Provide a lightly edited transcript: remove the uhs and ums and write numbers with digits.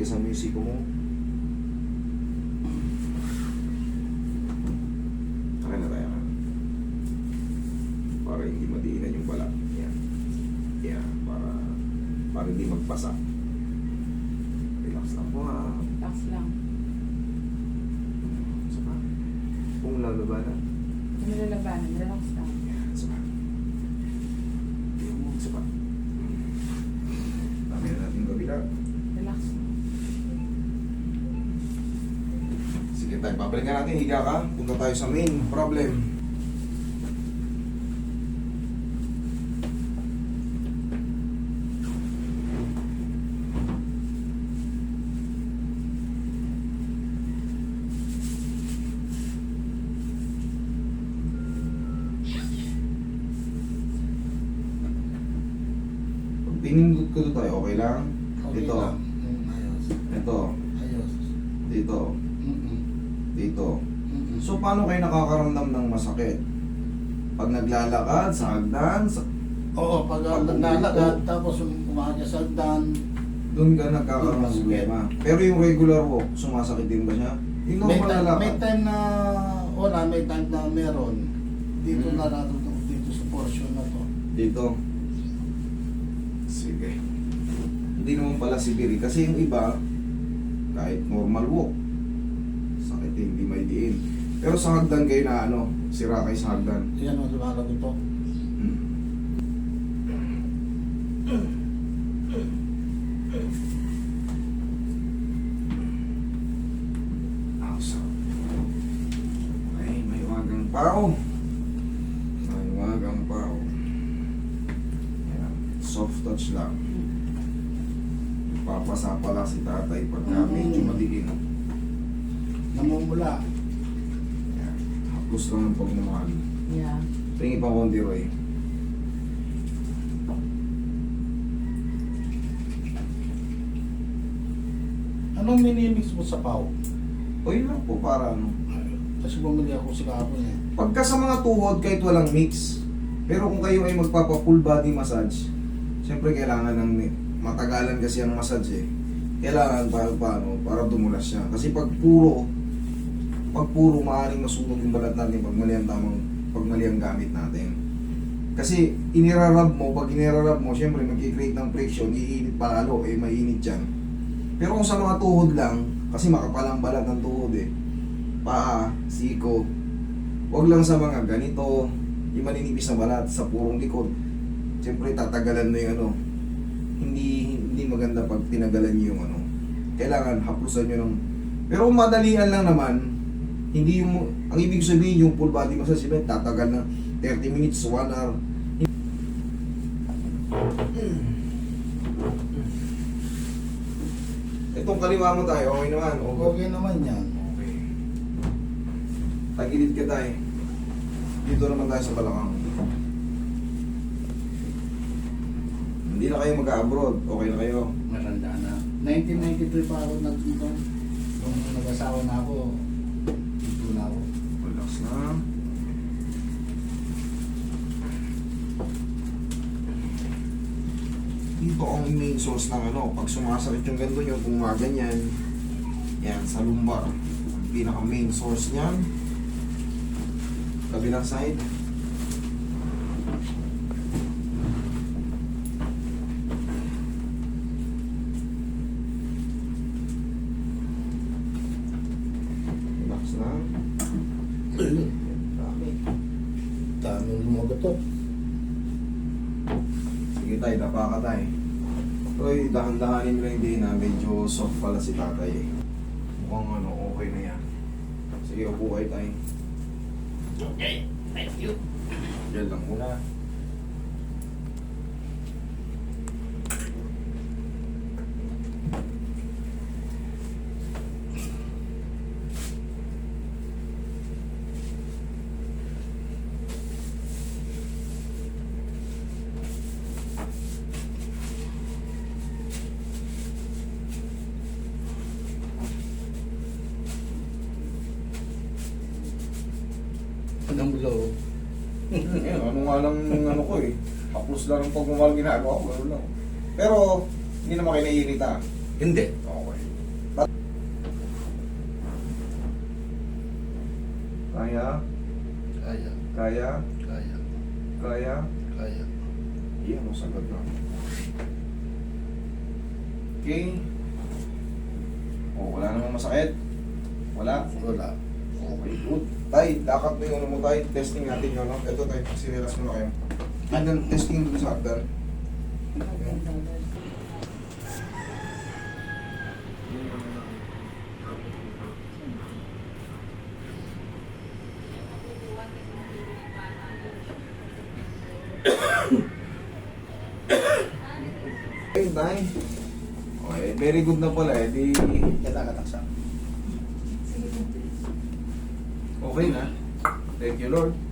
titigasan mo yung siko mo. Akin na tayo. Para hindi madiinan yung balat. Yan. Yan. Para hindi magpasa. Relax lang po ha. Relax lang. Saka. Kung lalabanan. Kung nilalabanan, relax lang. Yan. Saka. Yung saka. Dami na natin kabila. Relax. Sige tayo, babalikan natin, higa ka. Punta tayo sa main problem. Pag pinindot ko to tayo, okay lang? Okay Dito. lang. Ayos. Ito. Ayos. Dito. Mm-mm. Dito. Mm-mm. So, paano kayo nakakaramdam ng masakit? Pag naglalakad sa hagdan, Oo, pag Pag naglalakad, tapos umaga sa hagdan, doon ka nagkakaroon ng Masakit. problema. Pero yung regular walk, sumasakit din ba siya? Yung may, normal na lakad. may time na wala, may time na meron. Dito Mm. nararamdaman dito sa portion na to. Dito. Sige. Hindi naman pala severe. Kasi yung iba, kahit normal walk, sakit din, hindi may diin. Pero sa hagdan kayo na ano, sira kayo sa hagdan. Yan ang lumalag ito. Hmm. Awesome. May wagang pao. May wagang pao. Ayan. Soft touch lang. Papasa pala si tatay pagka medyo madiin. Namumula. Ayan. Haplos lang ng pagmamahal. Yeah. Tingin pa konti, Roy. Anong minimix mo sa pau? O yun lang po para ano. Kasi bumili ako sa kapon eh. Pagka sa mga tuhod, kahit walang mix. Pero kung kayo ay magpapa full body massage, siyempre kailangan ng matagalan kasi ang massage eh. Kailangan para dumulas siya. Kasi pag puro maaaring masunog yung balat natin pag mali ang gamit natin. Kasi pag inirarab mo, siyempre magkikreate ng friction, iinit palalo, mainit yan. Pero kung sa mga tuhod lang, kasi makapalang balat ng tuhod eh, paa, siko, wag lang sa mga ganito, yung maninipis na balat, sa purong likod, siyempre tatagalan na yung ano, hindi maganda pag tinagalan nyo yung ano, kailangan haplusan nyo ng, pero kung madalian lang naman, hindi yung, ang ibig sabihin yung full body massage, tatagal na 30 minutes, 1 hour. Itong kaliwa mo tayo, okay naman. Okay naman yan. Okay. Tagilid ka tayo. Dito naman tayo sa balakang. Hindi na kayo mag-abroad. Okay na kayo. Matanda na. 1993 pa ako nagdito. Nung nag-asawa na ako, dito na ako. Relax na. Dito ang main source ng ano. Pag sumasakit yung ganito nyo, kung ganyan, yan, sa lumbar. Ang pinaka main source niyan. Kabilang side. Relax na. Dami. Daming lumagot to. Sige tayo, dapa ka tayo. Uy, dahan-dahanin mo lang din na medyo soft pala si tatay eh. Mukhang ano, okay na yan. Sige, upo kayo tayo. Okay, thank you. Diyan lang muna. Anong blow? Ano nga lang ano ko eh. Haplos lang ang pagmamahal ginagawa ko. Gano'n lang. Pero, hindi naman kayo naiirita. Hindi. Okay. Kaya? Kaya. Kaya? Kaya. Kaya? Kaya. Iyan, masagot na. Okay. Oh, wala namang masakit. Wala. Wala. Okay, good. Tay, lakad mo yung ano mo tayo. Testing natin yun, no? Ito tayo, sinilas mo na kayo. Tingnan, testing dun sa hagdan. Okay, tay. Okay, very good na pala eh. Di... Kata-kataksa. Sige po. Okay na. Thank you, Lord.